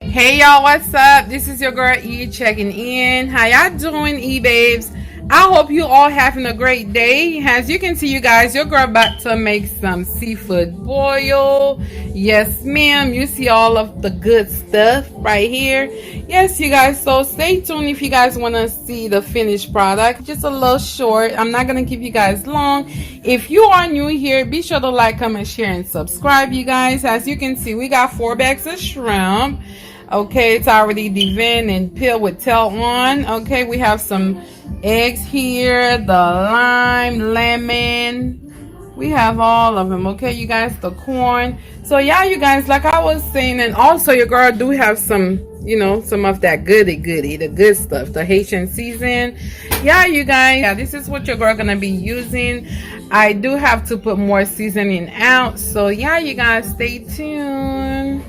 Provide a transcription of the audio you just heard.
Hey y'all, what's up? This is your girl E checking in. How y'all doing, E babes? I hope you all having a great day. As you can see, you guys, your girl about to make some seafood boil. Yes, ma'am. You see all of the good stuff right here. Yes, you guys. So stay tuned if you guys want to see the finished product. Just a little short. I'm not gonna keep you guys long. If you are new here, be sure to like, comment, share, and subscribe, you guys. As you can see, we got 4 bags of shrimp. Okay, it's already deveined and peeled with tail on. Okay, we have some eggs here, the lime, lemon. We have all of them. Okay, you guys, the corn. So yeah, you guys, like I was saying, and also your girl do have some, some of that goody, the good stuff, the Haitian season. Yeah, you guys, yeah, this is what your girl gonna be using. I do have to put more seasoning out. So yeah, you guys, stay tuned.